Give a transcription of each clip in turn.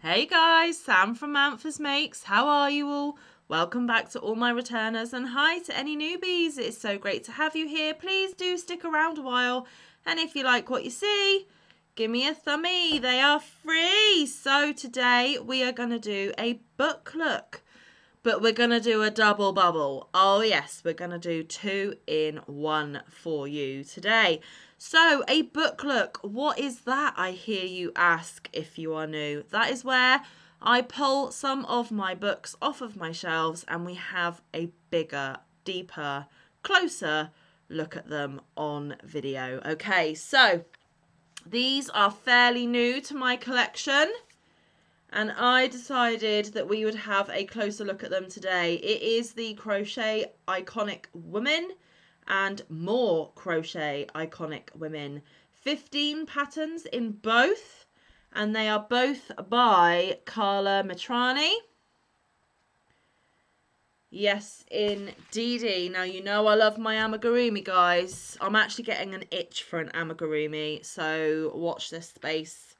Hey guys, Sam from Manfa's Makes. How are you all? Welcome back to all my returners, and hi to any newbies. It's so great to have you here. Please do stick around a while, and if you like what you see, give me a thumbie. They are free. So today we are going to do a book look, but we're going to do a double bubble. Oh yes, we're going to do 2 in 1 for you today. So a book look, what is that, I hear you ask if you are new? That is where I pull some of my books off of my shelves and we have a bigger, deeper, closer look at them on video. Okay, so these are fairly new to my collection, and I decided that we would have a closer look at them today. It is the Crochet Iconic Women and More Crochet Iconic Women. 15 patterns in both, and they are both by Carla Mitrani. Yes, indeedy. Now, you know I love my amigurumi, guys. I'm actually getting an itch for an amigurumi, so watch this space.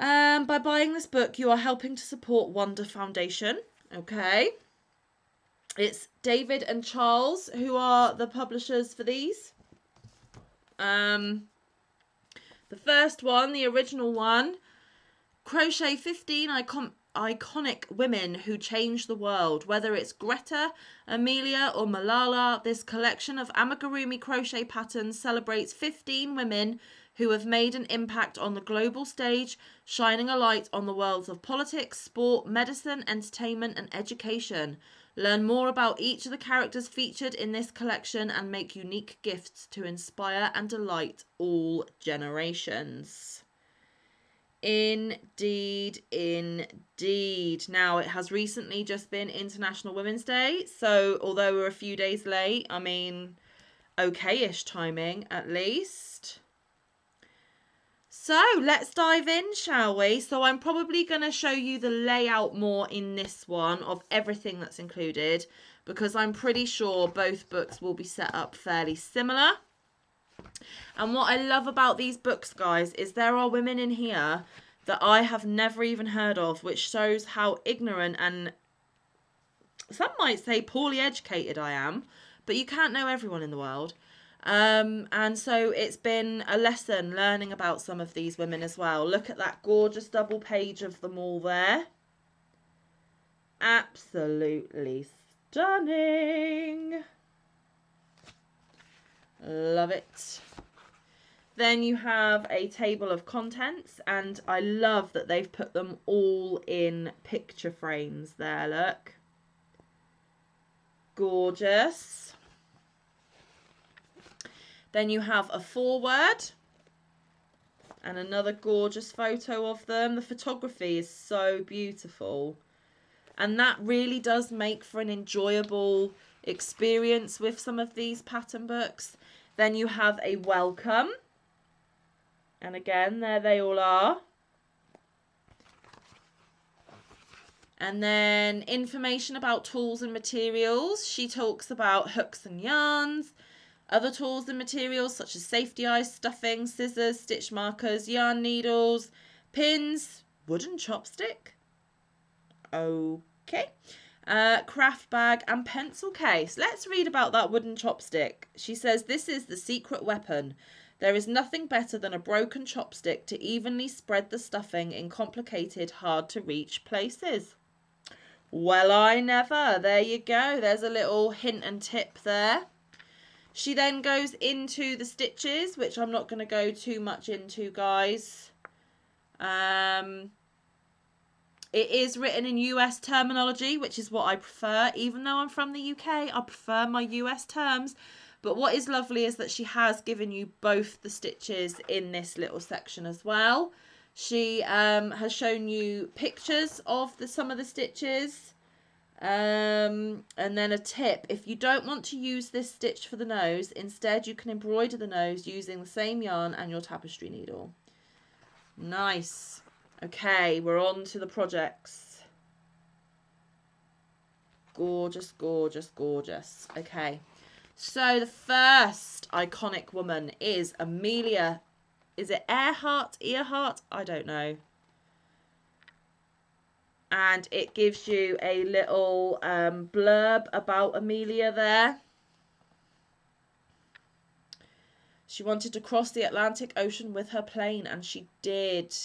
By buying this book, you are helping to support Wonder Foundation. Okay. It's David and Charles who are the publishers for these. The first one, the original one, Crochet 15 Iconic Women Who Changed the World. Whether it's Greta, Amelia or Malala, this collection of amigurumi crochet patterns celebrates 15 women who have made an impact on the global stage, shining a light on the worlds of politics, sport, medicine, entertainment and education. Learn more about each of the characters featured in this collection and make unique gifts to inspire and delight all generations. Indeed, indeed. Now, it has recently just been International Women's Day, so although we're a few days late, I mean, okay-ish timing at least. So let's dive in, shall we? So I'm probably going to show you the layout more in this one of everything that's included, because I'm pretty sure both books will be set up fairly similar. And what I love about these books, guys, is there are women in here that I have never even heard of, which shows how ignorant and some might say poorly educated I am, but you can't know everyone in the world. And so it's been a lesson learning about some of these women as well. Look at that gorgeous double page of them all there. Absolutely stunning. Love it. Then you have a table of contents, and I love that they've put them all in picture frames there, look. Gorgeous. Then you have a foreword and another gorgeous photo of them. The photography is so beautiful, and that really does make for an enjoyable experience with some of these pattern books. Then you have a welcome, and again, there they all are. And then information about tools and materials. She talks about hooks and yarns, other tools and materials such as safety eyes, stuffing, scissors, stitch markers, yarn needles, pins, wooden chopstick. Okay. Craft bag and pencil case. Let's read about that wooden chopstick. She says, this is the secret weapon. There is nothing better than a broken chopstick to evenly spread the stuffing in complicated, hard to reach places. Well, I never. There you go. There's a little hint and tip there. She then goes into the stitches, which I'm not going to go too much into, guys. It is written in US terminology, which is what I prefer. Even though I'm from the UK, I prefer my US terms. But what is lovely is that she has given you both the stitches in this little section as well. She has shown you pictures of some of the stitches. And then a tip: if you don't want to use this stitch for the nose, instead you can embroider the nose using the same yarn and your tapestry needle. Nice. Okay, we're on to the projects. Gorgeous, gorgeous, gorgeous. Okay, so the first iconic woman is Amelia. Is it Earhart? I don't know. And it gives you a little blurb about Amelia there. She wanted to cross the Atlantic Ocean with her plane, and she did.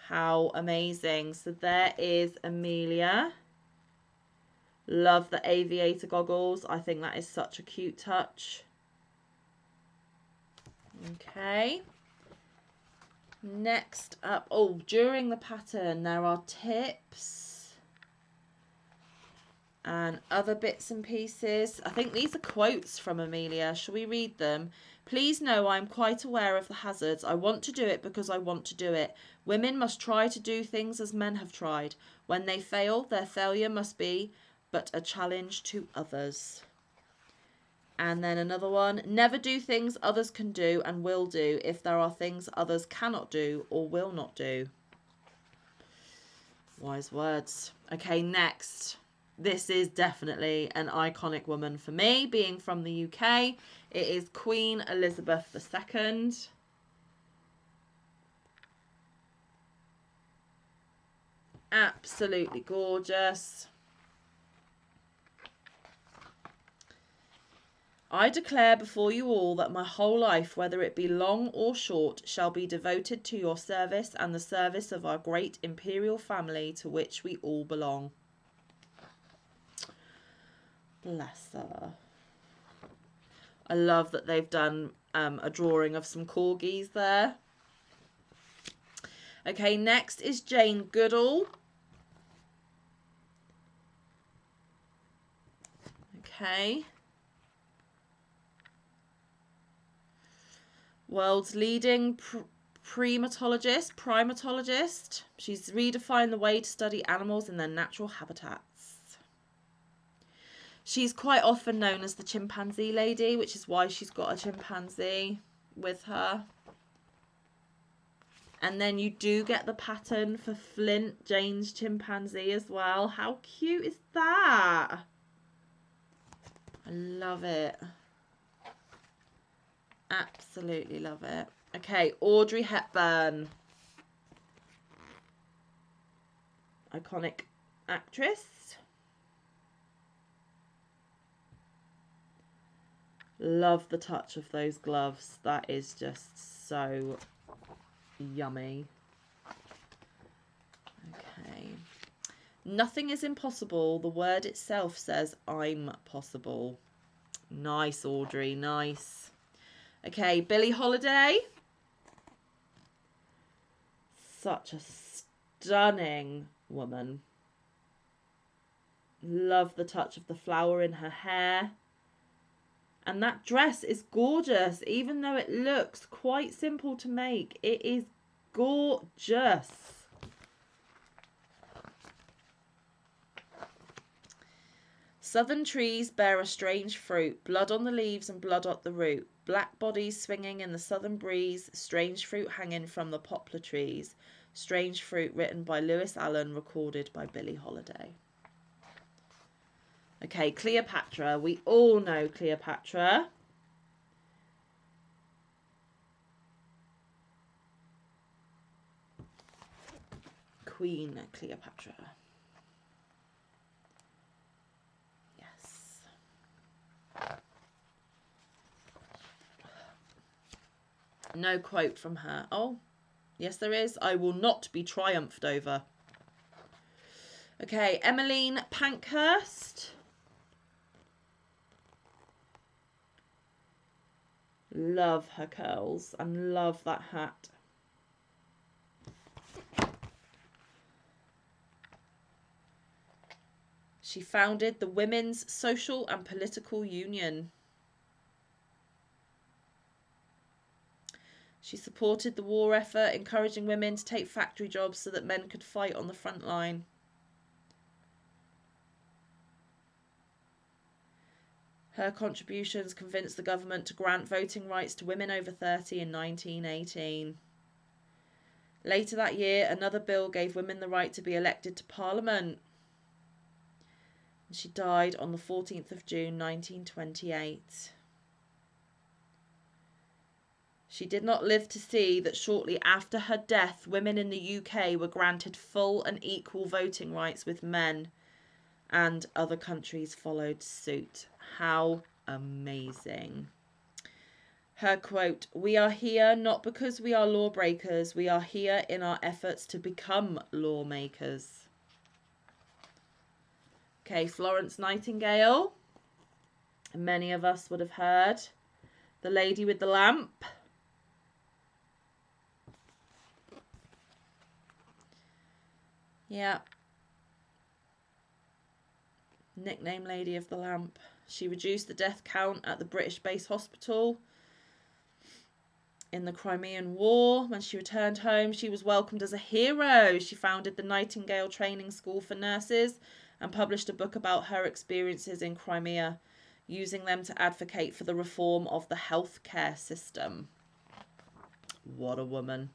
How amazing. So there is Amelia. Love the aviator goggles. I think that is such a cute touch. Okay. Next up, oh, during the pattern there are tips and other bits and pieces. I think these are quotes from Amelia. Shall we read them? Please know I am quite aware of the hazards. I want to do it because I want to do it. Women must try to do things as men have tried. When they fail, their failure must be but a challenge to others. And then another one, never do things others can do and will do if there are things others cannot do or will not do. Wise words. Okay, next. This is definitely an iconic woman for me, being from the UK. It is Queen Elizabeth II. Absolutely gorgeous. I declare before you all that my whole life, whether it be long or short, shall be devoted to your service and the service of our great imperial family to which we all belong. Bless her. I love that they've done a drawing of some corgis there. Okay, next is Jane Goodall. Okay. World's leading primatologist. She's redefined the way to study animals in their natural habitats. She's quite often known as the chimpanzee lady, which is why she's got a chimpanzee with her. And then you do get the pattern for Flint, Jane's chimpanzee as well. How cute is that? I love it. Absolutely love it. Okay, Audrey Hepburn. Iconic actress. Love the touch of those gloves. That is just so yummy. Okay. Nothing is impossible. The word itself says I'm possible. Nice, Audrey. Nice. Okay, Billie Holiday. Such a stunning woman. Love the touch of the flower in her hair. And that dress is gorgeous, even though it looks quite simple to make. It is gorgeous. Southern trees bear a strange fruit, blood on the leaves and blood at the root. Black bodies swinging in the southern breeze, strange fruit hanging from the poplar trees. Strange fruit written by Lewis Allen, recorded by Billie Holiday. Okay, Cleopatra. We all know Cleopatra. Queen Cleopatra. Yes. No quote from her. Oh, yes there is. I will not be triumphed over. Okay, Emmeline Pankhurst. Love her curls and love that hat. She founded the Women's Social and Political Union. She supported the war effort, encouraging women to take factory jobs so that men could fight on the front line. Her contributions convinced the government to grant voting rights to women over 30 in 1918. Later that year, another bill gave women the right to be elected to Parliament. She died on the 14th of June 1928. She did not live to see that shortly after her death, women in the UK were granted full and equal voting rights with men, and other countries followed suit. How amazing. Her quote, "We are here not because we are lawbreakers, we are here in our efforts to become lawmakers." Okay, Florence Nightingale. Many of us would have heard. The Lady with the Lamp. Yeah. Nickname Lady of the Lamp. She reduced the death count at the British base hospital in the Crimean War. When she returned home, she was welcomed as a hero. She founded the Nightingale Training School for Nurses and published a book about her experiences in Crimea, using them to advocate for the reform of the healthcare system. What a woman.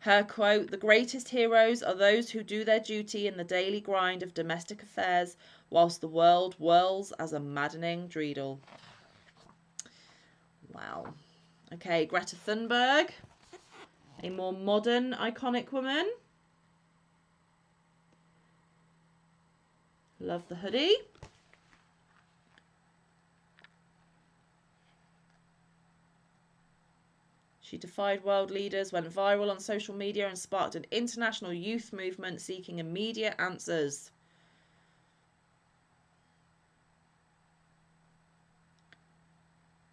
Her quote, "The greatest heroes are those who do their duty in the daily grind of domestic affairs whilst the world whirls as a maddening dreidel." Wow. Okay, Greta Thunberg, a more modern, iconic woman. Love the hoodie. She defied world leaders, went viral on social media, and sparked an international youth movement seeking immediate answers.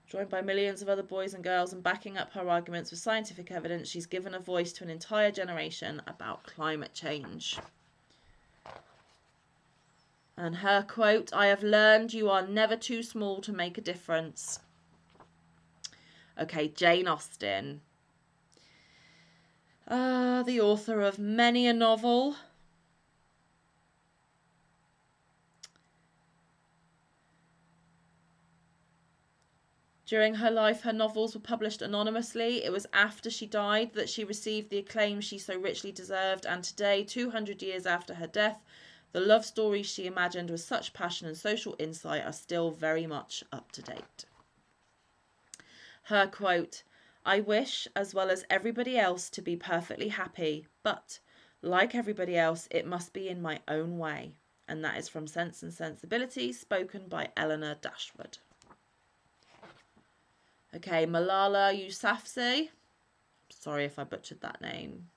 Joined by millions of other boys and girls and backing up her arguments with scientific evidence, she's given a voice to an entire generation about climate change. And her quote, "I have learned you are never too small to make a difference." Okay, Jane Austen. The author of many a novel. During her life, her novels were published anonymously. It was after she died that she received the acclaim she so richly deserved, and today, 200 years after her death, the love stories she imagined with such passion and social insight are still very much up to date. Her quote, "I wish, as well as everybody else, to be perfectly happy, but, like everybody else, it must be in my own way." And that is from Sense and Sensibility, spoken by Eleanor Dashwood. Okay, Malala Yousafzai. Sorry if I butchered that name.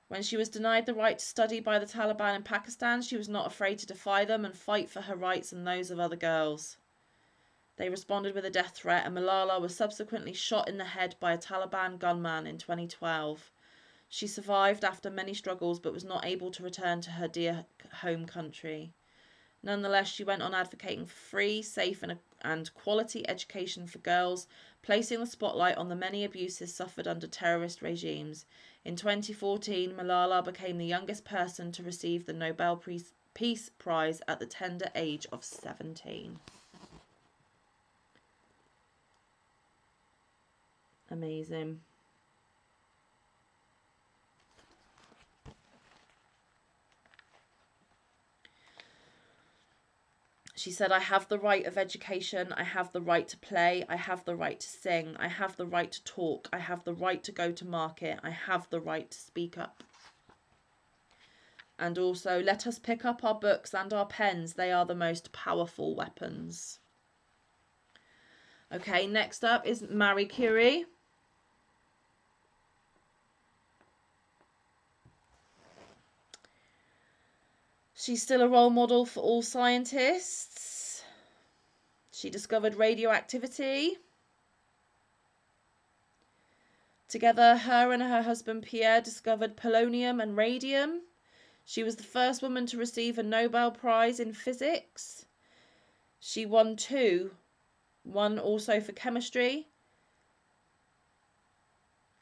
When she was denied the right to study by the Taliban in Pakistan, she was not afraid to defy them and fight for her rights and those of other girls. They responded with a death threat, and Malala was subsequently shot in the head by a Taliban gunman in 2012. She survived after many struggles but was not able to return to her dear home country. Nonetheless, she went on advocating for free, safe and quality education for girls, placing the spotlight on the many abuses suffered under terrorist regimes. In 2014, Malala became the youngest person to receive the Nobel Peace Prize at the tender age of 17. Amazing. She said, "I have the right of education, I have the right to play, I have the right to sing, I have the right to talk, I have the right to go to market, I have the right to speak up." And also, "Let us pick up our books and our pens, they are the most powerful weapons." Okay, next up is Marie Curie. She's still a role model for all scientists. She discovered radioactivity. Together, her and her husband Pierre discovered polonium and radium. She was the first woman to receive a Nobel Prize in physics. She won two, one also for chemistry.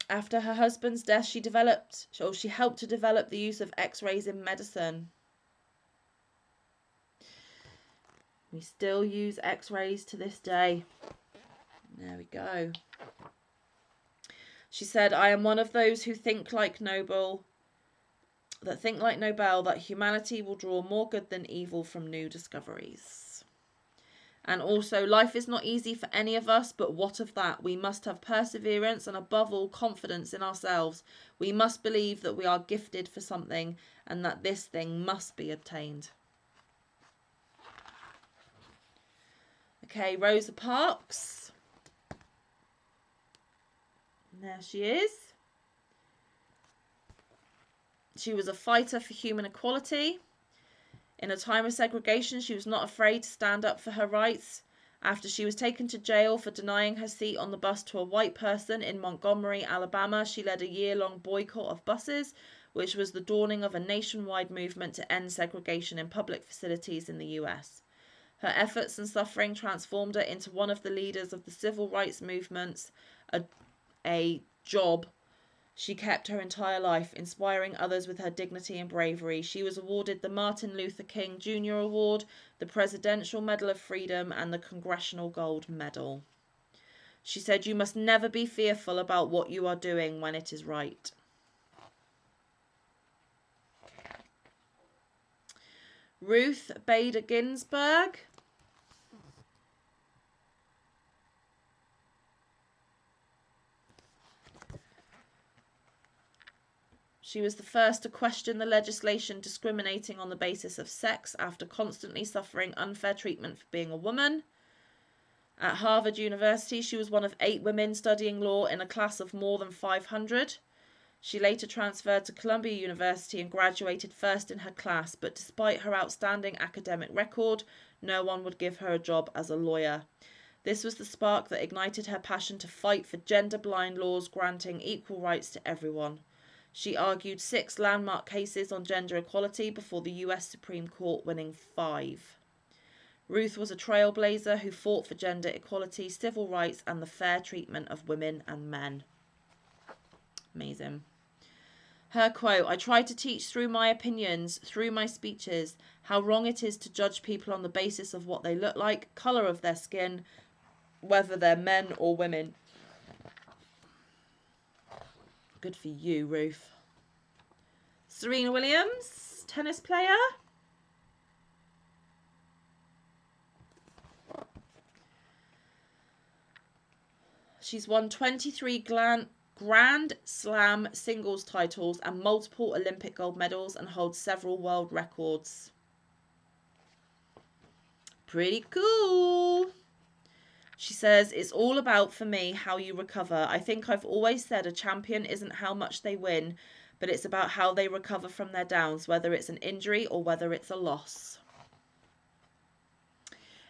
After her husband's death, she helped to develop the use of X-rays in medicine. We still use X-rays to this day. There we go. She said, "I am one of those who think like Nobel, that humanity will draw more good than evil from new discoveries." And also, life is not easy for any of us, but what of that? We must have perseverance and above all, confidence in ourselves. We must believe that we are gifted for something and that this thing must be obtained. Okay, Rosa Parks. There she is. She was a fighter for human equality. In a time of segregation, she was not afraid to stand up for her rights. After she was taken to jail for denying her seat on the bus to a white person in Montgomery, Alabama, she led a year-long boycott of buses, which was the dawning of a nationwide movement to end segregation in public facilities in the US. Her efforts and suffering transformed her into one of the leaders of the civil rights movements, a job she kept her entire life, inspiring others with her dignity and bravery. She was awarded the Martin Luther King Jr. Award, the Presidential Medal of Freedom, and the Congressional Gold Medal. She said, "You must never be fearful about what you are doing when it is right." Ruth Bader Ginsburg. She was the first to question the legislation discriminating on the basis of sex after constantly suffering unfair treatment for being a woman. At Harvard University, she was one of 8 women studying law in a class of more than 500. She later transferred to Columbia University and graduated first in her class, but despite her outstanding academic record, no one would give her a job as a lawyer. This was the spark that ignited her passion to fight for gender-blind laws granting equal rights to everyone. She argued 6 landmark cases on gender equality before the US Supreme Court, winning 5. Ruth was a trailblazer who fought for gender equality, civil rights, and the fair treatment of women and men. Amazing. Her quote, "I try to teach through my opinions, through my speeches, how wrong it is to judge people on the basis of what they look like, colour of their skin, whether they're men or women." Good for you, Ruth. Serena Williams, tennis player. She's won 23 Grand Slam singles titles and multiple Olympic gold medals and holds several world records. Pretty cool. She says, "It's all about, for me, how you recover. I think I've always said a champion isn't how much they win, but it's about how they recover from their downs, whether it's an injury or whether it's a loss."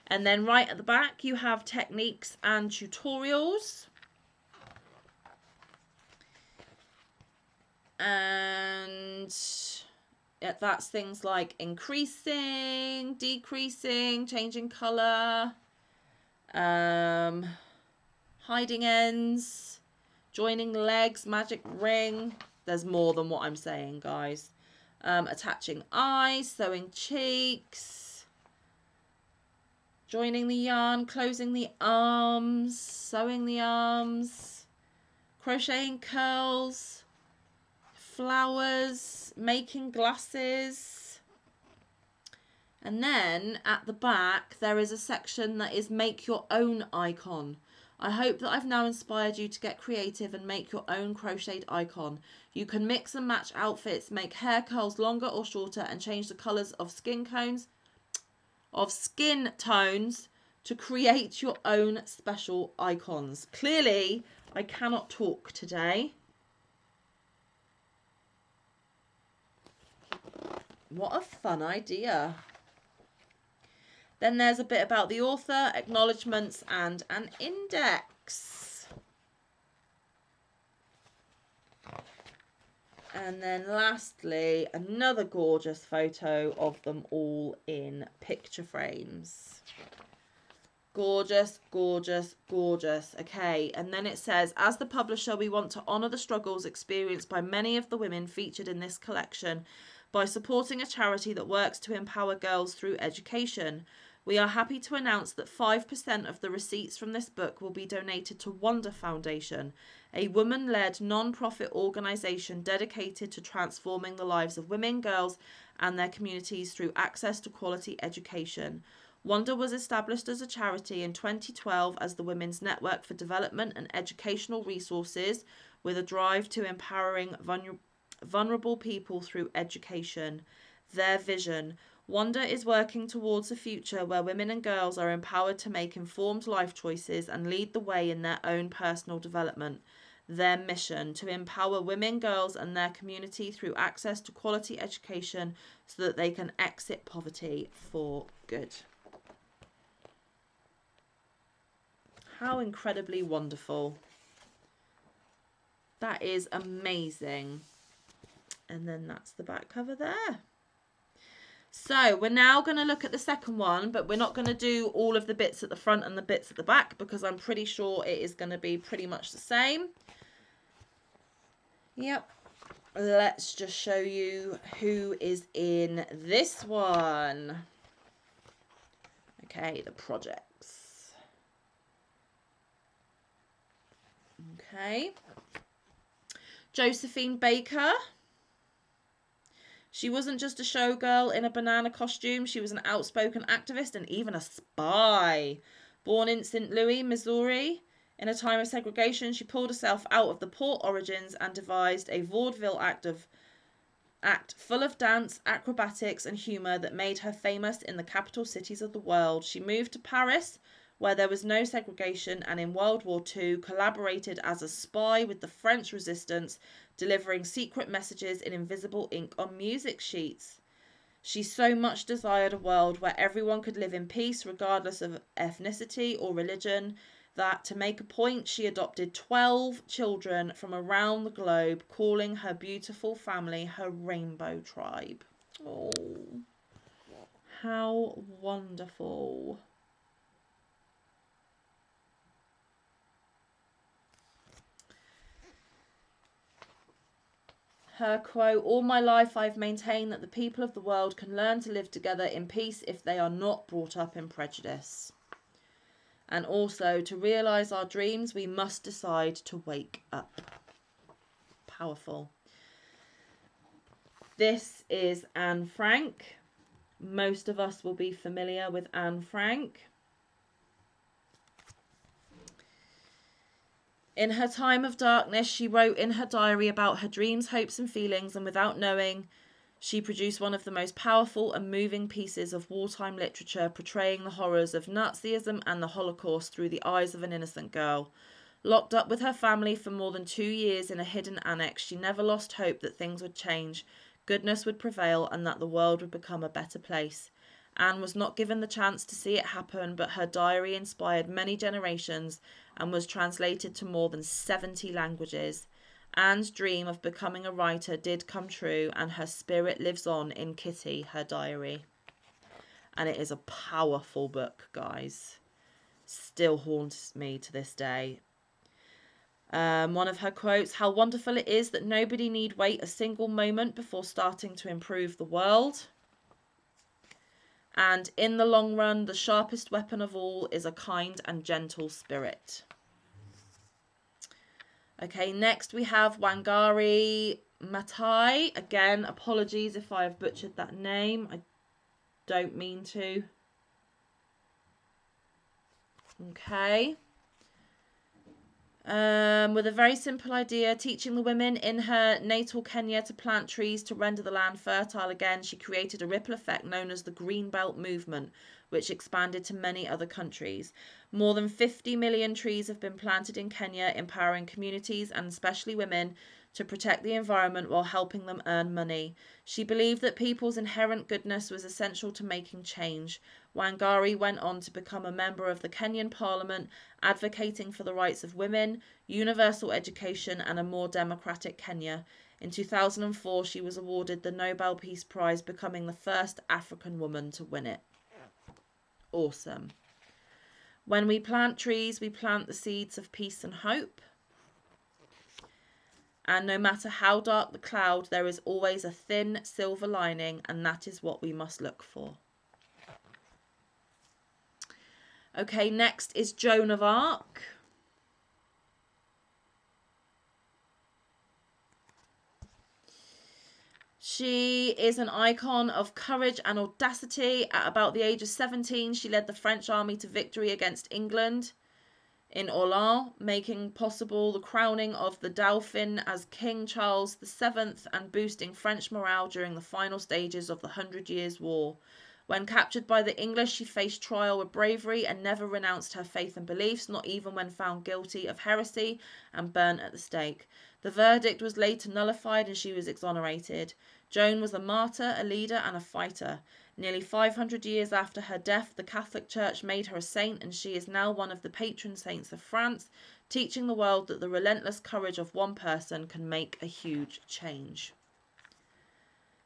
And then right at the back, you have techniques and tutorials. And that's things like increasing, decreasing, changing colour, hiding ends, joining legs, magic ring. There's more than what I'm saying, guys. Attaching eyes, sewing cheeks, joining the yarn, closing the arms, sewing the arms, crocheting curls, flowers, making glasses. And then at the back, there is a section that is make your own icon. I hope that I've now inspired you to get creative and make your own crocheted icon. You can mix and match outfits, make hair curls longer or shorter, and change the colours of skin tones to create your own special icons. Clearly, I cannot talk today. What a fun idea. Then there's a bit about the author, acknowledgements, and an index. And then lastly, another gorgeous photo of them all in picture frames. Gorgeous, gorgeous, gorgeous. Okay, and then it says, "As the publisher, we want to honour the struggles experienced by many of the women featured in this collection by supporting a charity that works to empower girls through education. We are happy to announce that 5% of the receipts from this book will be donated to Wonder Foundation, a woman-led non-profit organisation dedicated to transforming the lives of women, girls and their communities through access to quality education. Wonder was established as a charity in 2012 as the Women's Network for Development and Educational Resources, with a drive to empowering vulnerable people through education. Their vision: Wonder is working towards a future where women and girls are empowered to make informed life choices and lead the way in their own personal development. Their mission: to empower women, girls, and their community through access to quality education so that they can exit poverty for good. How incredibly wonderful. That is amazing. And then that's the back cover there. So we're now going to look at the second one, but we're not going to do all of the bits at the front and the bits at the back because I'm pretty sure it is going to be pretty much the same. Yep. Let's just show you who is in this one. Okay, the projects. Okay. Josephine Baker. She wasn't just a showgirl in a banana costume. She was an outspoken activist and even a spy. Born in St. Louis, Missouri, in a time of segregation, she pulled herself out of the poor origins and devised a vaudeville act full of dance, acrobatics, and humor that made her famous in the capital cities of the world. She moved to Paris, where there was no segregation, and in World War II collaborated as a spy with the French resistance, delivering secret messages in invisible ink on music sheets. She so much desired a world where everyone could live in peace regardless of ethnicity or religion that, to make a point, she adopted 12 children from around the globe, calling her beautiful family her Rainbow Tribe. Oh, how wonderful. Her quote: "All my life I've maintained that the people of the world can learn to live together in peace if they are not brought up in prejudice. And also, to realise our dreams, we must decide to wake up." Powerful. This is Anne Frank. Most of us will be familiar with Anne Frank. In her time of darkness, she wrote in her diary about her dreams, hopes, and feelings, and without knowing, she produced one of the most powerful and moving pieces of wartime literature, portraying the horrors of Nazism and the Holocaust through the eyes of an innocent girl. Locked up with her family for more than 2 years in a hidden annex, she never lost hope that things would change, goodness would prevail, and that the world would become a better place. Anne was not given the chance to see it happen, but her diary inspired many generations and was translated to more than 70 languages. Anne's dream of becoming a writer did come true, and her spirit lives on in Kitty, her diary. And it is a powerful book, guys. Still haunts me to this day. One of her quotes: "How wonderful it is that nobody need wait a single moment before starting to improve the world. And in the long run, the sharpest weapon of all is a kind and gentle spirit." Okay, next we have Wangari Maathai. Again, apologies if I have butchered that name. I don't mean to. Okay. With a very simple idea, teaching the women in her natal Kenya to plant trees to render the land fertile again, she created a ripple effect known as the Green Belt Movement, which expanded to many other countries. More than 50 million trees have been planted in Kenya, empowering communities and especially women to protect the environment while helping them earn money. She believed that people's inherent goodness was essential to making change. Wangari went on to become a member of the Kenyan Parliament, advocating for the rights of women, universal education, and a more democratic Kenya. In 2004, she was awarded the Nobel Peace Prize, becoming the first African woman to win it. Awesome. When we plant trees, we plant the seeds of peace and hope. And no matter how dark the cloud, there is always a thin silver lining, and that is what we must look for. Okay, next is Joan of Arc. She is an icon of courage and audacity. At about the age of 17, she led the French army to victory against England in Orléans, making possible the crowning of the Dauphin as King Charles VII and boosting French morale during the final stages of the 100 Years' War. When captured by the English, she faced trial with bravery and never renounced her faith and beliefs, not even when found guilty of heresy and burnt at the stake. The verdict was later nullified and she was exonerated. Joan was a martyr, a leader, and a fighter. Nearly 500 years after her death, the Catholic Church made her a saint, and she is now one of the patron saints of France, teaching the world that the relentless courage of one person can make a huge change.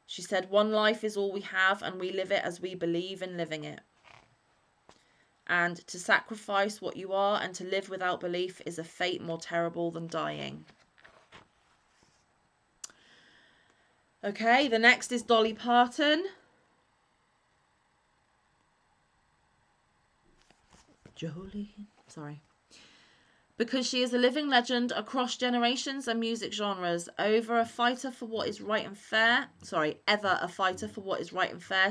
She said, "One life is all we have, and we live it as we believe in living it. And to sacrifice what you are and to live without belief is a fate more terrible than dying." Okay, the next is Dolly Parton. Sorry. Because she is a living legend across generations and music genres, ever a fighter for what is right and fair,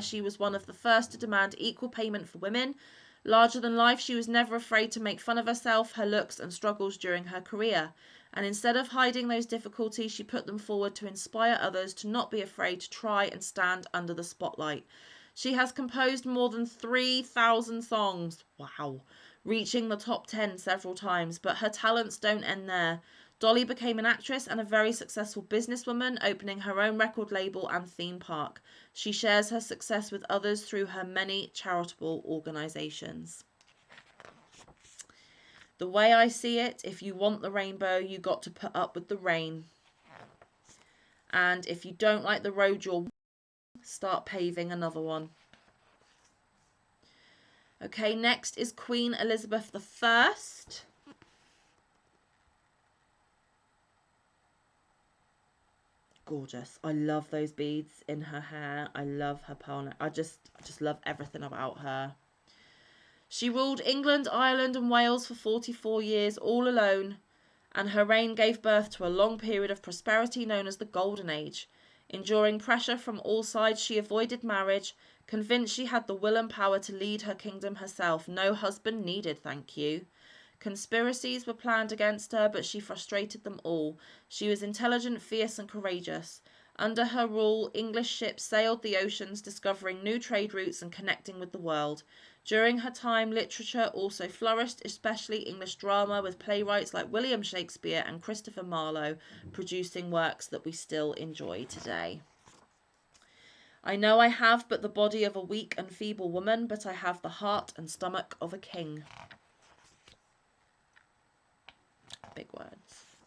she was one of the first to demand equal payment for women. Larger than life, she was never afraid to make fun of herself, her looks and struggles during her career. And instead of hiding those difficulties, she put them forward to inspire others to not be afraid to try and stand under the spotlight. She has composed more than 3,000 songs. Wow. Reaching the top 10 several times, but her talents don't end there. Dolly became an actress and a very successful businesswoman, opening her own record label and theme park. She shares her success with others through her many charitable organisations. The way I see it, if you want the rainbow, you got to put up with the rain. And if you don't like the road you're on, start paving another one. Okay, next is Queen Elizabeth I. Gorgeous. I love those beads in her hair. I love her pearl neck. I just love everything about her. She ruled England, Ireland and Wales for 44 years all alone, and her reign gave birth to a long period of prosperity known as the Golden Age. Enduring pressure from all sides, she avoided marriage, convinced she had the will and power to lead her kingdom herself. No husband needed, thank you. Conspiracies were planned against her, but she frustrated them all. She was intelligent, fierce and courageous. Under her rule, English ships sailed the oceans, discovering new trade routes and connecting with the world. During her time, literature also flourished, especially English drama, with playwrights like William Shakespeare and Christopher Marlowe producing works that we still enjoy today. I know I have but the body of a weak and feeble woman, but I have the heart and stomach of a king. Big words.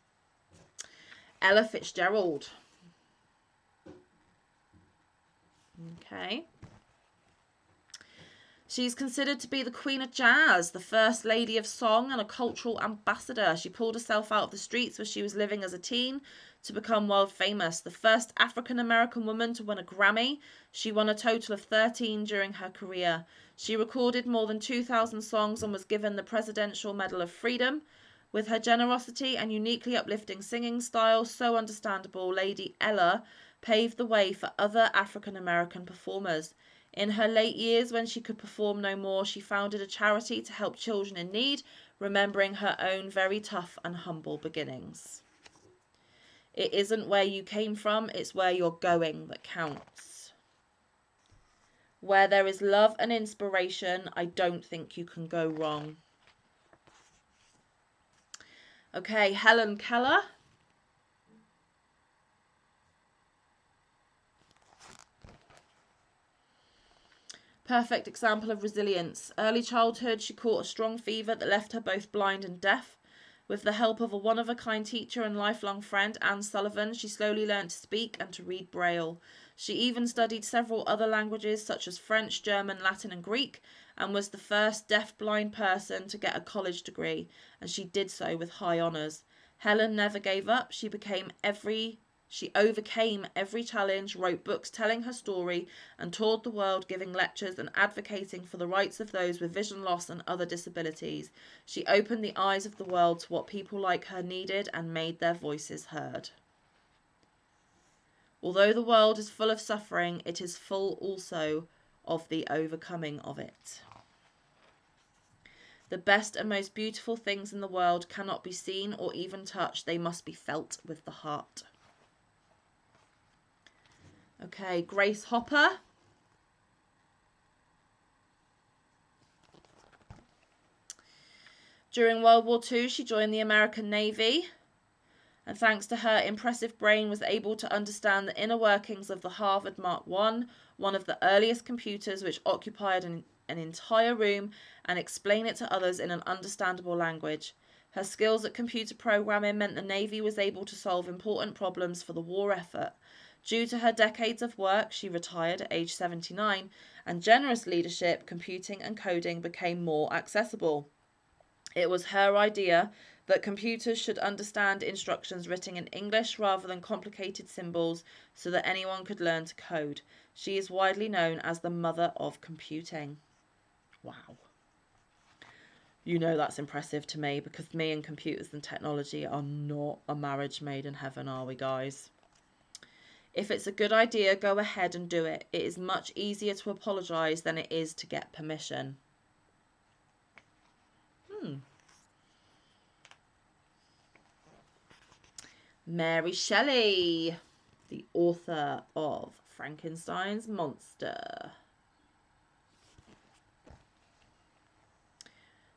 Ella Fitzgerald. Okay. She's considered to be the Queen of Jazz, the First Lady of Song and a cultural ambassador. She pulled herself out of the streets where she was living as a teen to become world famous. The first African-American woman to win a Grammy. She won a total of 13 during her career. She recorded more than 2,000 songs and was given the Presidential Medal of Freedom. With her generosity and uniquely uplifting singing style, so understandable, Lady Ella paved the way for other African-American performers. In her late years, when she could perform no more, she founded a charity to help children in need, remembering her own very tough and humble beginnings. It isn't where you came from, it's where you're going that counts. Where there is love and inspiration, I don't think you can go wrong. Okay, Helen Keller. Perfect example of resilience. Early childhood, she caught a strong fever that left her both blind and deaf. With the help of a one-of-a-kind teacher and lifelong friend, Anne Sullivan, she slowly learned to speak and to read Braille. She even studied several other languages such as French, German, Latin and Greek, and was the first deaf-blind person to get a college degree, and she did so with high honours. Helen never gave up. She overcame every challenge, wrote books telling her story, and toured the world giving lectures and advocating for the rights of those with vision loss and other disabilities. She opened the eyes of the world to what people like her needed and made their voices heard. Although the world is full of suffering, it is full also of the overcoming of it. The best and most beautiful things in the world cannot be seen or even touched. They must be felt with the heart. Okay, Grace Hopper. During World War II, she joined the American Navy, and thanks to her impressive brain was able to understand the inner workings of the Harvard Mark I, one of the earliest computers, which occupied an entire room, and explain it to others in an understandable language. Her skills at computer programming meant the Navy was able to solve important problems for the war effort. Due to her decades of work, she retired at age 79, and generous leadership, computing and coding became more accessible. It was her idea that computers should understand instructions written in English rather than complicated symbols so that anyone could learn to code. She is widely known as the mother of computing. Wow. You know that's impressive to me, because me and computers and technology are not a marriage made in heaven, are we, guys? If it's a good idea, go ahead and do it. It is much easier to apologise than it is to get permission. Mary Shelley, the author of Frankenstein's Monster.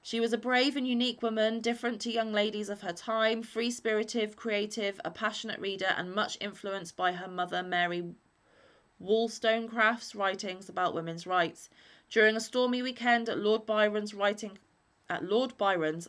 She was a brave and unique woman, different to young ladies of her time, free-spirited, creative, a passionate reader, and much influenced by her mother, Mary Wollstonecraft's writings about women's rights. During a stormy weekend at Lord Byron's,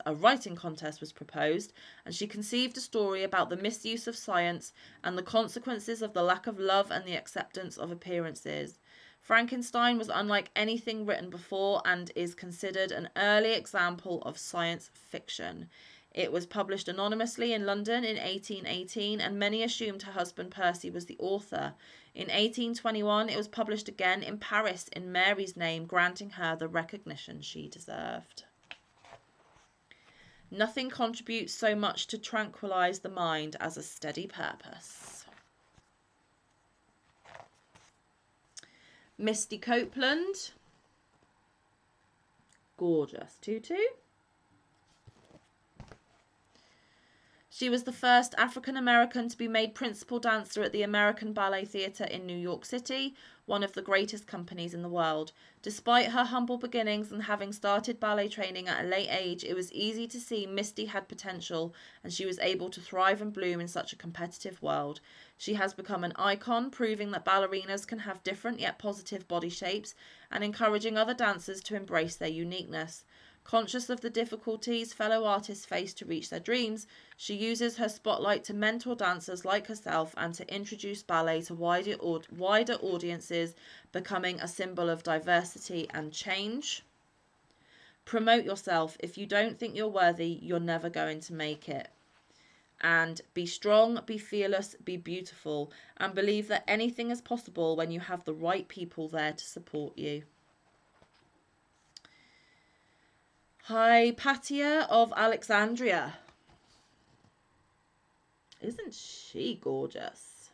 a writing contest was proposed, and she conceived a story about the misuse of science and the consequences of the lack of love and the acceptance of appearances. Frankenstein was unlike anything written before and is considered an early example of science fiction. It was published anonymously in London in 1818, and many assumed her husband Percy was the author. In 1821, it was published again in Paris in Mary's name, granting her the recognition she deserved. Nothing contributes so much to tranquilize the mind as a steady purpose. Misty Copeland. Gorgeous tutu. She was the first African American to be made principal dancer at the American Ballet Theatre in New York City, one of the greatest companies in the world. Despite her humble beginnings and having started ballet training at a late age, it was easy to see Misty had potential, and she was able to thrive and bloom in such a competitive world. She has become an icon, proving that ballerinas can have different yet positive body shapes, and encouraging other dancers to embrace their uniqueness. Conscious of the difficulties fellow artists face to reach their dreams, she uses her spotlight to mentor dancers like herself and to introduce ballet to wider audiences, becoming a symbol of diversity and change. Promote yourself. If you don't think you're worthy, you're never going to make it. And be strong, be fearless, be beautiful, and believe that anything is possible when you have the right people there to support you. Hypatia of Alexandria. Isn't she gorgeous?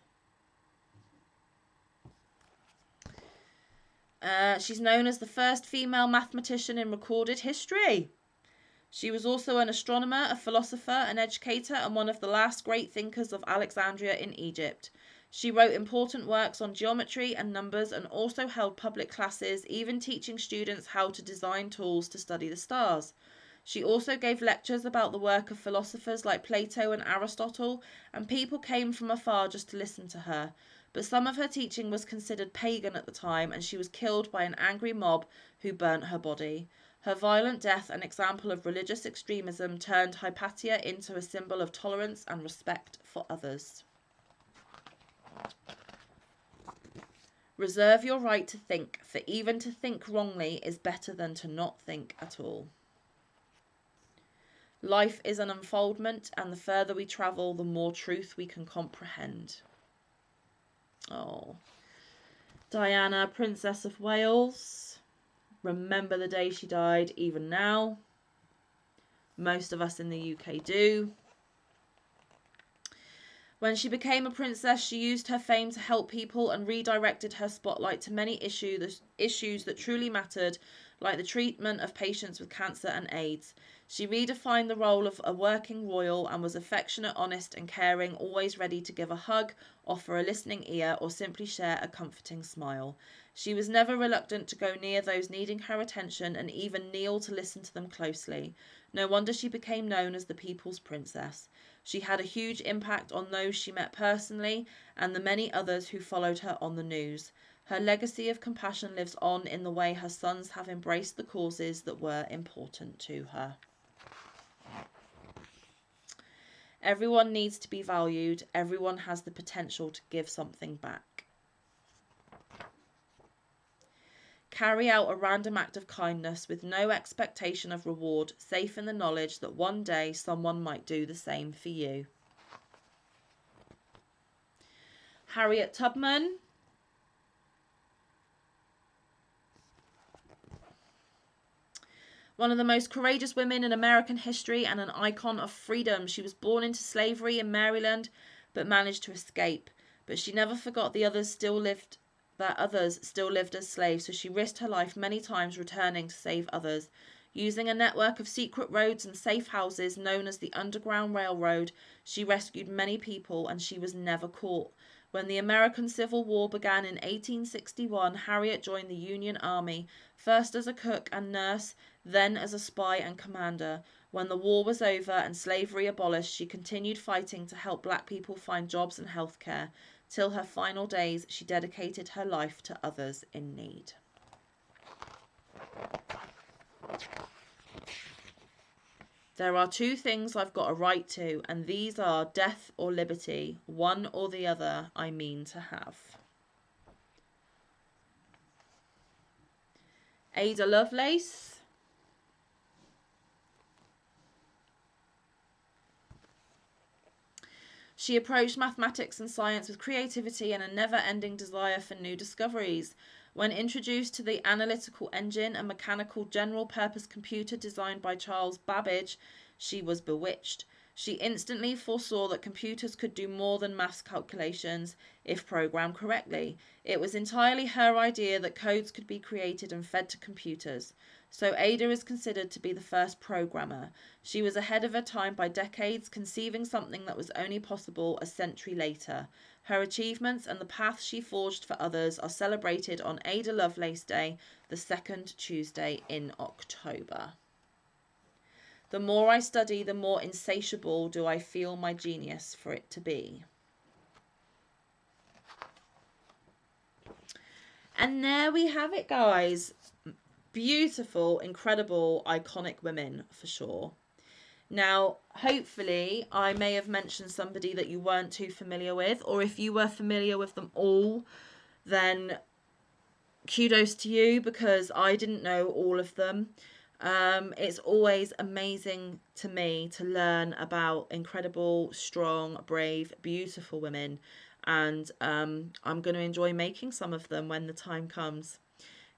She's known as the first female mathematician in recorded history. She was also an astronomer, a philosopher, an educator, and one of the last great thinkers of Alexandria in Egypt. She wrote important works on geometry and numbers and also held public classes, even teaching students how to design tools to study the stars. She also gave lectures about the work of philosophers like Plato and Aristotle, and people came from afar just to listen to her. But some of her teaching was considered pagan at the time, and she was killed by an angry mob who burnt her body. Her violent death, an example of religious extremism, turned Hypatia into a symbol of tolerance and respect for others. Reserve your right to think, for even to think wrongly is better than to not think at all. Life is an unfoldment, and the further we travel, the more truth we can comprehend. Oh, Diana, Princess of Wales. Remember the day she died, even now. Most of us in the UK do. When she became a princess, she used her fame to help people and redirected her spotlight to many issues that truly mattered, like the treatment of patients with cancer and AIDS. She redefined the role of a working royal and was affectionate, honest, and caring, always ready to give a hug, offer a listening ear, or simply share a comforting smile. She was never reluctant to go near those needing her attention and even kneel to listen to them closely. No wonder she became known as the People's Princess. She had a huge impact on those she met personally and the many others who followed her on the news. Her legacy of compassion lives on in the way her sons have embraced the causes that were important to her. Everyone needs to be valued. Everyone has the potential to give something back. Carry out a random act of kindness with no expectation of reward, safe in the knowledge that one day someone might do the same for you. Harriet Tubman. One of the most courageous women in American history and an icon of freedom. She was born into slavery in Maryland, but managed to escape. But she never forgot that others still lived as slaves, so she risked her life many times returning to save others. Using a network of secret roads and safe houses known as the Underground Railroad, she rescued many people and she was never caught. When the American Civil War began in 1861, Harriet joined the Union Army, first as a cook and nurse, then as a spy and commander. When the war was over and slavery abolished, she continued fighting to help black people find jobs and health care. Till her final days, she dedicated her life to others in need. There are two things I've got a right to, and these are death or liberty. One or the other I mean to have. Ada Lovelace. She approached mathematics and science with creativity and a never-ending desire for new discoveries. When introduced to the analytical engine, a mechanical general-purpose computer designed by Charles Babbage, she was bewitched. She instantly foresaw that computers could do more than maths calculations if programmed correctly. It was entirely her idea that codes could be created and fed to computers. So Ada is considered to be the first programmer. She was ahead of her time by decades, conceiving something that was only possible a century later. Her achievements and the path she forged for others are celebrated on Ada Lovelace Day, the second Tuesday in October. The more I study, the more insatiable do I feel my genius for it to be. And there we have it, guys. Beautiful, incredible, iconic women for sure. Now, hopefully, I may have mentioned somebody that you weren't too familiar with, or if you were familiar with them all, then kudos to you, because I didn't know all of them. It's always amazing to me to learn about incredible, strong, brave, beautiful women, and I'm going to enjoy making some of them when the time comes.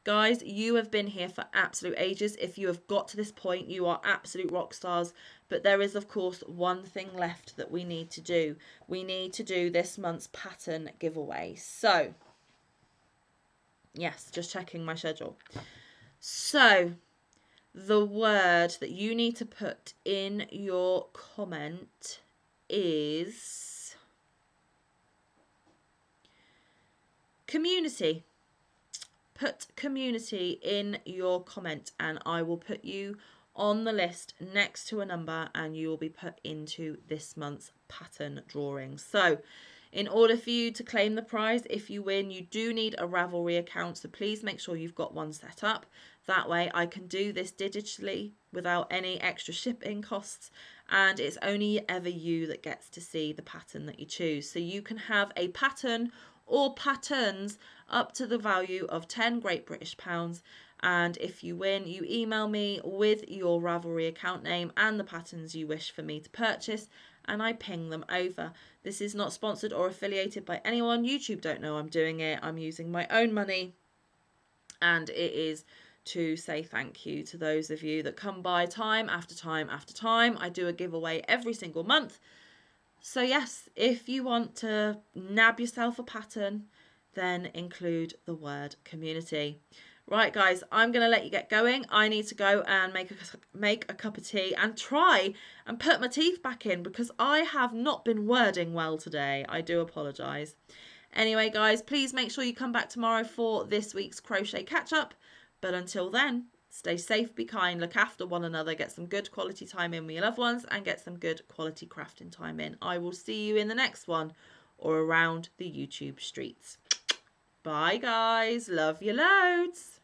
Guys, you have been here for absolute ages. If you have got to this point, you are absolute rock stars. But there is, of course, one thing left that we need to do. We need to do this month's pattern giveaway. So, yes, just checking my schedule. So, the word that you need to put in your comment is community. Put community in your comment and I will put you on the list next to a number and you will be put into this month's pattern drawing. So in order for you to claim the prize, if you win, you do need a Ravelry account, so please make sure you've got one set up. That way I can do this digitally without any extra shipping costs, and it's only ever you that gets to see the pattern that you choose. So you can have a pattern or patterns up to the value of 10 Great British pounds, and if you win, you email me with your Ravelry account name and the patterns you wish for me to purchase, and I ping them over. This is not sponsored or affiliated by anyone. YouTube don't know I'm doing it. I'm using my own money, and it is to say thank you to those of you that come by time after time after time. I do a giveaway every single month. So yes, if you want to nab yourself a pattern, then include the word community. Right, guys, I'm going to let you get going. I need to go and make a cup of tea and try and put my teeth back in because I have not been wording well today. I do apologise. Anyway, guys, please make sure you come back tomorrow for this week's crochet catch-up. But until then, stay safe, be kind, look after one another, get some good quality time in with your loved ones, and get some good quality crafting time in. I will see you in the next one or around the YouTube streets. Bye, guys. Love you loads.